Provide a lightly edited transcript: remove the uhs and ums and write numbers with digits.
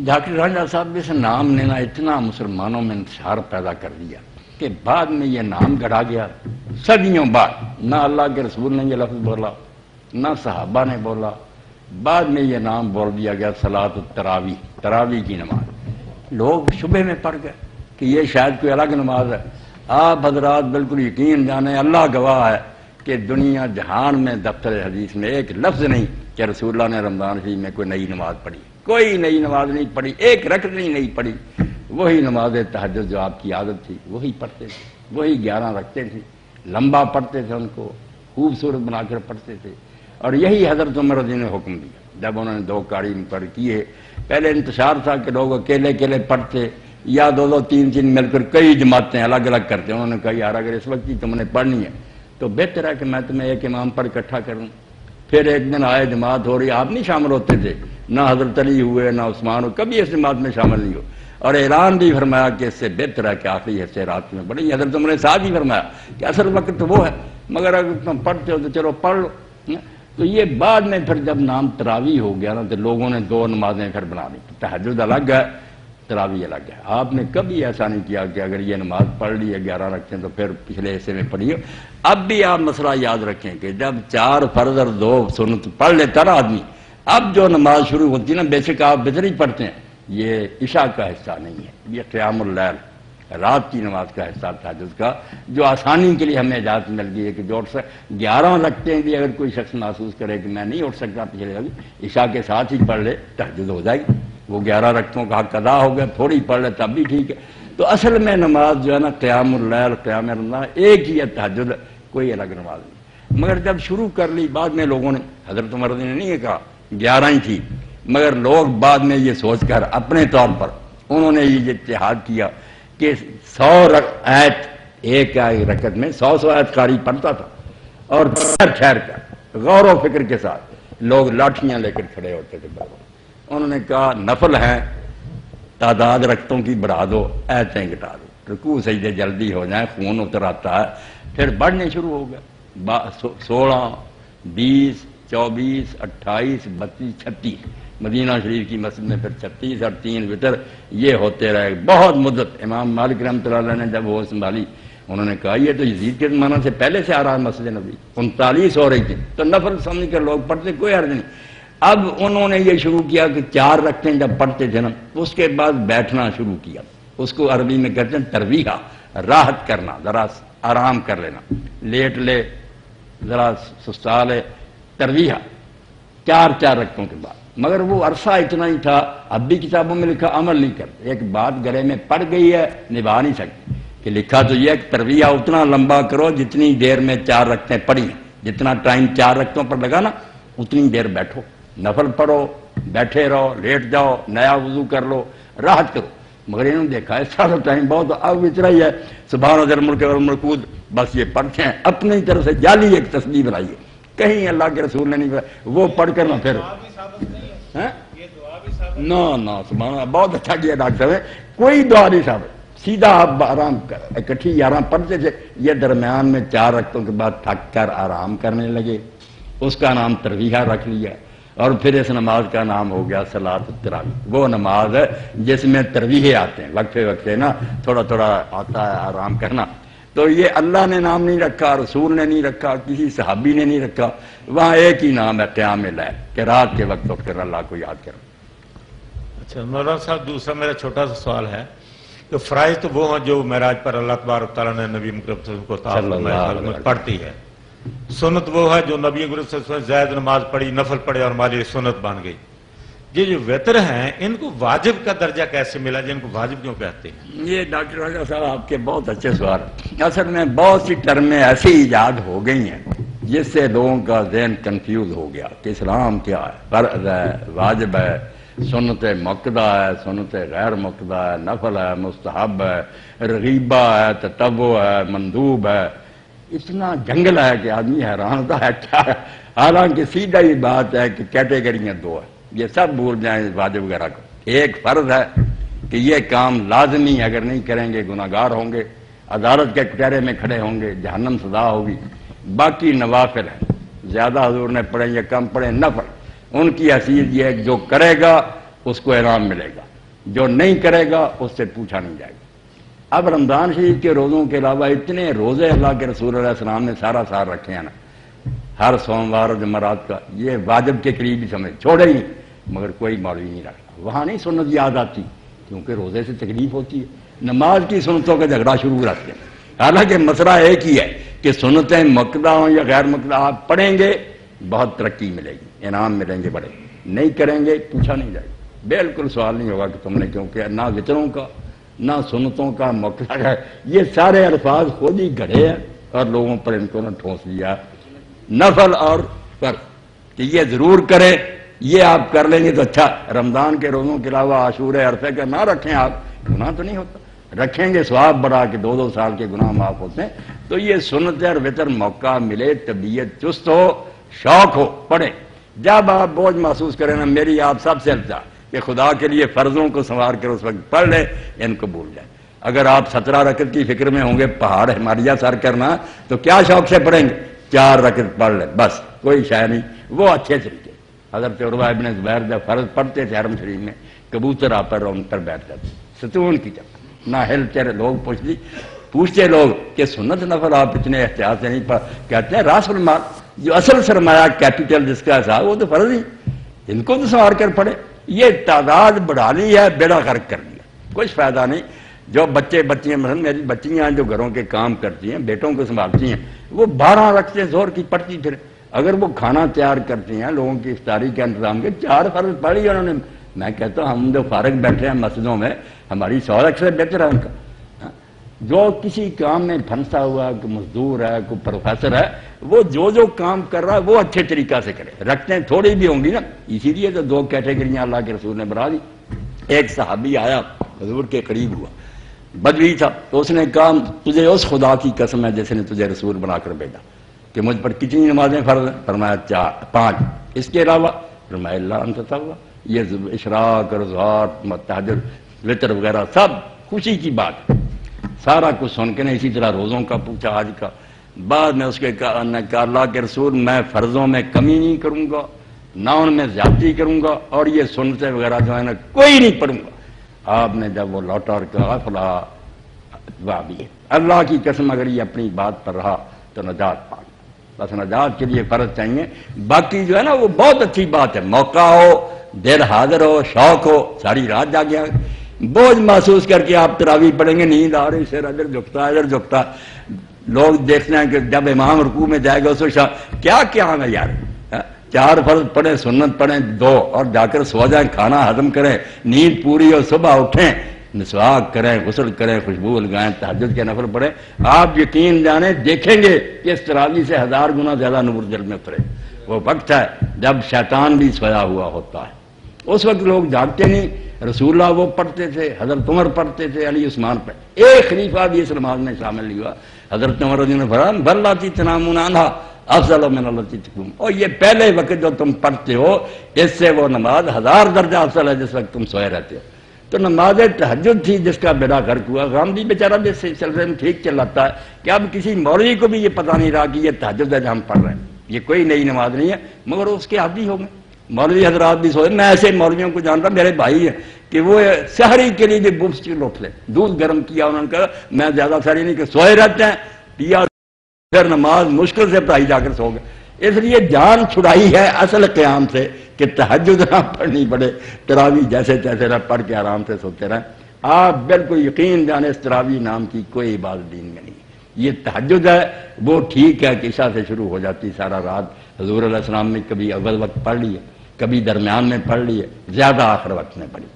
Doctor راجہ صاحب اس نام نے نا اتنا مسلمانوں میں انتشار پیدا کر دیا کہ بعد میں یہ نام گڑا گیا صدیوں بعد. نہ اللہ کے رسول نے یہ لفظ بولا نہ صحابہ نے بولا، بعد میں یہ نام بول دیا گیا صلاۃ التراویح، تراویح کی نماز. لوگ شبہ میں پڑ گئے کہ یہ شاید کوئی الگ نماز ہے. آپ حضرات بالکل یقین جانیں، اللہ گواہ ہے کہ دنیا جہان میں دفتر حدیث میں ایک لفظ نہیں کہ رسول اللہ نے رمضان شریف میں کوئی نئی نماز پڑھی. کوئی نئی نماز نہیں پڑھی، ایک رکعت نہیں پڑھی. وہی نماز تہجد جو آپ کی عادت تھی وہی پڑھتے تھے، وہی 11 رکھتے تھے، لمبا پڑھتے تھے، ان کو خوبصورت بنا کر پڑھتے تھے. اور یہی حضرت عمر رضی نے حکم دیا جب انہوں نے 2 قاری مقرر کیے. پہلے انتشار تھا کہ لوگ اکیلے اکیلے پڑھتے یا 2 3 مل کر کئی جماعتیں الگ الگ کرتے. انہوں نے کہا یار اگر اس وقت ہی تم نے پڑھنی ہے تو بہتر ہے کہ میں تمہیں ایک امام پر اکٹھا کروں. پھر ایک دن آئے جماعت ہو رہی، آپ نہیں شامل ہوتے تھے، نہ حضرت علی ہوئے نہ عثمان ہوئے، کبھی اس جماعت میں شامل نہیں ہو. اور اعلان بھی فرمایا کہ اس سے بہتر ہے کہ آخری حصے رات میں پڑھی. حضرت عمر صاحب ہی فرمایا کہ اصل وقت تو وہ ہے، مگر اگر تم پڑھتے ہو تو چلو پڑھ لو. تو یہ بعد میں پھر جب نام تراویح ہو گیا نا تو لوگوں نے 2 نمازیں پھر بنا دی. تہجد الگ ہے، تراویح الگ ہے. آپ نے کبھی ایسا نہیں کیا کہ اگر یہ نماز پڑھ لی ہے 11 رکھتے ہیں تو پھر پچھلے حصے میں پڑھی ہو. اب بھی آپ مسئلہ یاد رکھیں کہ جب 4 فرض اور 2 سنت پڑھ لیتا نا آدمی، اب جو نماز شروع ہوتی ہے نا بے شک آپ بطر ہی پڑھتے ہیں، یہ عشاء کا حصہ نہیں ہے، یہ قیام اللیل رات کی نماز کا حصہ تہجد کا، جو آسانی کے لیے ہمیں اجازت مل گئی ہے کہ جو 11 رکھتے ہیں بھی اگر کوئی شخص محسوس کرے کہ میں نہیں اٹھ سکتا پچھلے ابھی عشاء کے ساتھ ہی پڑھ لے تہجد ہو جائے گی. وہ 11 رکعتوں کا حق ادا ہو گیا، تھوڑی پڑھ لے تب بھی ٹھیک ہے. تو اصل میں نماز جو ہے نا قیام اللیل قیام رمضان ایک ہی ہے، تہجد کوئی الگ نماز نہیں. مگر جب شروع کر لی بعد میں لوگوں نے، حضرت عمر نے نہیں کہا 11 ہی تھی، مگر لوگ بعد میں یہ سوچ کر اپنے طور پر انہوں نے یہ اتحاد کیا کہ 100 آیت ایک رکعت میں 100 آیت قاری پڑھتا تھا. اور ٹھہر کر غور و فکر کے ساتھ لوگ لاٹھیاں لے کر کھڑے ہوتے تھے. انہوں نے کہا نفل ہے، تعداد رکعتوں کی بڑھا دو، آیتیں گھٹا دو، رکوع سجدے جلدی ہو جائیں، خون اتر آتا ہے. پھر بڑھنے شروع ہو گیا 16 20 24 28 32 36. مدینہ شریف کی مسجد میں پھر 36 اور 3 وتر یہ ہوتے رہے بہت مدت. امام مالک رحمۃ اللہ علیہ نے جب وہ سنبھالی انہوں نے کہا یہ تو یزید کے زمانہ سے پہلے سے آ رہا ہے مسجد نبی، 39 ہو رہی تھی تو نفل سمجھ کر لوگ پڑھتے، کوئی حرج نہیں. اب انہوں نے یہ شروع کیا کہ 4 رکھتے ہیں جب پڑھتے تھے نا اس کے بعد بیٹھنا شروع کیا. اس کو عربی میں کہتے ہیں ترویحہ، راحت کرنا، ذرا آرام کر لینا، لیٹ لے ذرا سستا لے، ترویحہ 4 رکعتوں کے بعد. مگر وہ عرصہ اتنا ہی تھا، اب بھی کتابوں میں لکھا عمل نہیں کرتے. ایک بات گلے میں پڑ گئی ہے نبھا نہیں سکتے کہ لکھا تو یہ کہ ترویحہ اتنا لمبا کرو جتنی دیر میں 4 رکعتیں پڑھی ہیں، جتنا ٹائم 4 رکعتوں پر لگا نا اتنی دیر بیٹھو، نفل پڑھو، بیٹھے رہو، لیٹ جاؤ، نیا وضو کر لو، راحت کرو. مگر انہوں نے دیکھا ہے سارا ٹائم بہت اب اتنا ہی ہے، سبحان ذی الملک والملکوت بس یہ پڑھتے ہیں. اپنی طرف سے جعلی ایک تسبیح بنائیے، کہیں اللہ کے رسول نے نہیں بنایا، وہ پڑھ کر نہ پھر نہ سبحان اللہ بہت اچھا کیا ڈاکٹر ہے، کوئی دعا نہیں ثابت، سیدھا آپ آرام کر اکٹھی 11 پڑھتے تھے. یہ درمیان میں 4 رکعتوں کے بعد تھک کر آرام کرنے لگے، اس کا نام ترویحہ رکھ لیا. اور پھر اس نماز کا نام ہو گیا صلاۃ التراویح. وہ نماز ہے جس میں ترویحیں آتے ہیں، وقفے وقفے نا تھوڑا تھوڑا آتا ہے آرام کرنا. تو یہ اللہ نے نام نہیں رکھا، رسول نے نہیں رکھا، کسی صحابی نے نہیں رکھا، وہاں ایک ہی نام ہے قیام اللیل کہ رات کے وقت اٹھ کر اللہ کو یاد کرو. اچھا مولانا صاحب دوسرا میرا چھوٹا سا سوال ہے کہ فرائض تو وہ ہیں جو معراج پر اللہ تبارک تعالیٰ نے نبی مکرم صلی اللہ علیہ وسلم کو پڑھتی ہے، سنت وہ ہے جو نبی مکرم صلی اللہ علیہ وسلم زائد نماز پڑھی، نفل پڑھے اور ہماری سنت بن گئی. یہ جو وتر ہیں ان کو واجب کا درجہ کیسے ملا، جن کو واجب کیوں کہتے ہیں؟ یہ ڈاکٹر راجہ صاحب آپ کے بہت اچھے سوال. اصل میں بہت سی ٹرمیں ایسی ایجاد ہو گئی ہیں جس سے لوگوں کا ذہن کنفیوز ہو گیا کہ اسلام کیا ہے، فرض ہے، واجب ہے، سنت مؤکدہ ہے، سنت غیر مؤکدہ ہے، نفل ہے، مستحب ہے، رغیبہ ہے، تطوع ہے، مندوب ہے. اتنا جنگل ہے کہ آدمی حیران ہوتا ہے کیا ہے. حالانکہ سیدھا ہی بات ہے کہ کیٹیگریاں 2 ہیں، یہ سب بھول جائیں واجب وغیرہ کو. ایک فرض ہے کہ یہ کام لازمی ہے، اگر نہیں کریں گے گناہگار ہوں گے، عدالت کے کٹہرے میں کھڑے ہوں گے، جہنم سزا ہوگی. باقی نوافل ہیں زیادہ حضور نے پڑھیں یا کم پڑھیں، نفل ان کی حیثیت یہ ہے کہ جو کرے گا اس کو انعام ملے گا، جو نہیں کرے گا اس سے پوچھا نہیں جائے گا۔ اب رمضان شریف کے روزوں کے علاوہ اتنے روزے اللہ کے رسول علیہ السلام نے سارا سال رکھے ہیں نا، ہر سوموار اور جمعرات کا، یہ واجب کے قریب ہی سمجھ چھوڑے ہی، مگر کوئی مولوی نہیں رکھتا۔ وہاں نہیں سنت یاد آتی کیونکہ روزے سے تکلیف ہوتی ہے، نماز کی سنتوں کا جھگڑا شروع رکھتے ہیں، حالانکہ مسئلہ ایک ہی ہے کہ سنتیں مقدہ ہوں یا غیر مقدہ، آپ پڑھیں گے بہت ترقی ملے گی، انعام ملیں گے بڑے، نہیں کریں گے پوچھا نہیں جائے گا، بالکل سوال نہیں ہوگا کہ تم نے، کیونکہ نہ وطروں کا نہ سنتوں کا مقدہ ہے، یہ سارے الفاظ خود ہی گھڑے ہیں اور لوگوں پر ان کو نہ ٹھونس دیا، نفل اور فرض کہ یہ ضرور کریں، یہ آپ کر لیں گے تو اچھا۔ رمضان کے روزوں کے علاوہ عاشورہ عرفے کا نہ رکھیں، آپ گناہ تو نہیں ہوتا، رکھیں گے ثواب بڑھا کے 2 سال کے گناہ معاف ہوتے ہیں۔ تو یہ سنت اور وطر موقع ملے، طبیعت چست ہو، شوق ہو، پڑھیں۔ جب آپ بوجھ محسوس کریں نا، میری آپ سب سے التجا کہ خدا کے لیے فرضوں کو سنوار کر اس وقت پڑھ لیں، ان کو بھول جائیں۔ اگر آپ 17 رکعت کی فکر میں ہوں گے پہاڑ ہمالیہ سر کرنا، تو کیا شوق سے پڑھیں گے؟ 4 رکعت پڑھ لیں بس، کوئی شے نہیں، وہ اچھے طریقے۔ حضرت عروہ ابن زبیر جب فرض پڑھتے تھے حرم شریف میں، کبوتر آپ پر ان پر بیٹھ جاتے، ستون کی جگہ نہ ہلتے، لوگ پوچھتے لوگ کہ سنت نفل آپ اتنے احتیاط سے نہیں پڑھ، کہتے ہیں راس المال، جو اصل سرمایہ کیپٹل جس کا حساب وہ تو فرض ہی، ان کو تو سنوار کر پڑھے۔ یہ تعداد بڑھا لی ہے، بیڑا غرق کر دیا، کچھ فائدہ نہیں۔ جو بچیاں مثلا میری بچیاں جو گھروں کے کام کرتی ہیں، بیٹوں کو سنبھالتی ہیں، وہ 12 رکعتیں ظہر کی پڑھتی پھر، اگر وہ کھانا تیار کرتی ہیں، لوگوں کی افطاری کا انتظام کے 4 فرض پڑھی انہوں نے۔ میں کہتا ہوں ہم جو فارغ بیٹھے ہیں مسجدوں میں، ہماری 100 رکعت سے بہتر ہے ان کا۔ جو کسی کام میں پھنسا ہوا، کوئی مزدور ہے، کوئی پروفیسر ہے، وہ جو کام کر رہا ہے وہ اچھے طریقہ سے کرے، رکھتے ہیں تھوڑی بھی ہوں گی نا، اسی لیے تو 2 کیٹیگریاں اللہ کے رسول نے بنا دی۔ ایک صحابی آیا حضور کے قریب ہوا، بدوی تھا، تو اس نے کہا تجھے اس خدا کی قسم ہے جس نے تجھے رسول بنا کر بھیجا کہ مجھ پر کتنی نمازیں فرض ہیں؟ فرمایا 5۔ اس کے علاوہ؟ فرمایا اللہ انت توا، یہ اشراق اور ظہر، تہجد، وتر وغیرہ سب خوشی کی بات ہے۔ سارا کچھ سن کے نے اسی طرح روزوں کا پوچھا، آج کا۔ بعد میں اس کے کہا اللہ کے رسول میں فرضوں میں کمی نہیں کروں گا، نہ ان میں زیادتی کروں گا، اور یہ سنتیں وغیرہ جو ہے نا کوئی نہیں پڑھوں گا۔ آپ نے جب وہ لوٹا اور کہا فلا وابی، اللہ کی قسم اگر یہ اپنی بات پر رہا تو نجات پا، بس نجات کے لیے فرض چاہیے، باقی جو ہے نا وہ بہت اچھی بات ہے، موقع ہو، دل حاضر ہو، شوق ہو، ساری رات جاگے بوجھ محسوس کر کے آپ تراویح پڑھیں گے، نیند آ رہی، سر ادھر جھکتا ادھر جھکتا، لوگ دیکھتے ہیں کہ جب امام رکوع میں جائے گا اس وقت کیا ہے یار، 4 فرض پڑھیں، سنت پڑھیں 2، اور جا کر سو جائیں، کھانا ہضم کریں، نیند پوری ہو، صبح اٹھیں، مسواک کریں، غسل کریں، خوشبو لگائیں، تہجد کے نفل پڑھیں، آپ یقین جانیں دیکھیں گے کہ اس تراویح سے 1000 گنا زیادہ نور دل میں اترے۔ وہ وقت ہے جب شیطان بھی سویا ہوا ہوتا ہے، اس وقت لوگ جاگتے نہیں۔ رسول اللہ وہ پڑھتے تھے، حضرت عمر پڑھتے تھے، علی عثمان پہ، ایک خلیفہ بھی اس نماز میں شامل نہیں ہوا۔ حضرت عمر رضی اللہ عنہ بلاتی تنامون عنہا افضل من التی تقوم، اور یہ پہلے وقت جو تم پڑھتے ہو اس سے وہ نماز 1000 درجہ افضل ہے جس وقت تم سوئے رہتے ہو۔ تو نماز تہجد تھی جس کا بیڑا غرق ہوا، غامدی بیچارہ بھی اس سلسلے میں ٹھیک چلاتا ہے کہ اب کسی مولوی کو بھی یہ پتہ نہیں رہا کہ یہ تہجد ہے جو ہم پڑھ رہے ہیں، یہ کوئی نئی نماز نہیں ہے، مگر اس کے عادی ہو گئے۔ مولوی حضرات بھی سوچے، میں ایسے مولویوں کو جانتا، میرے بھائی ہیں کہ وہ سحری کے لیے بھی بوبس کی لوٹ لے، دودھ گرم کیا انہوں نے کہا میں زیادہ سحری نہیں کہ سوئے رہتے ہیں، پیا پھر نماز مشکل سے پڑھائی، جا کر سو گئے۔ اس لیے جان چھڑائی ہے اصل قیام سے کہ تہجد نہ پڑھنی پڑے، تراویح جیسے تیسے نہ پڑھ کے آرام سے سوتے رہیں۔ آپ بالکل یقین جانے اس تراویح نام کی کوئی عبادت دین میں نہیں، یہ تہجد ہے وہ ٹھیک ہے کہ عشاء سے شروع ہو جاتی سارا رات، حضور علیہ السلام نے کبھی اول وقت پڑھ لی ہے، کبھی درمیان میں پڑھ لی ہے، زیادہ آخر وقت میں پڑھی۔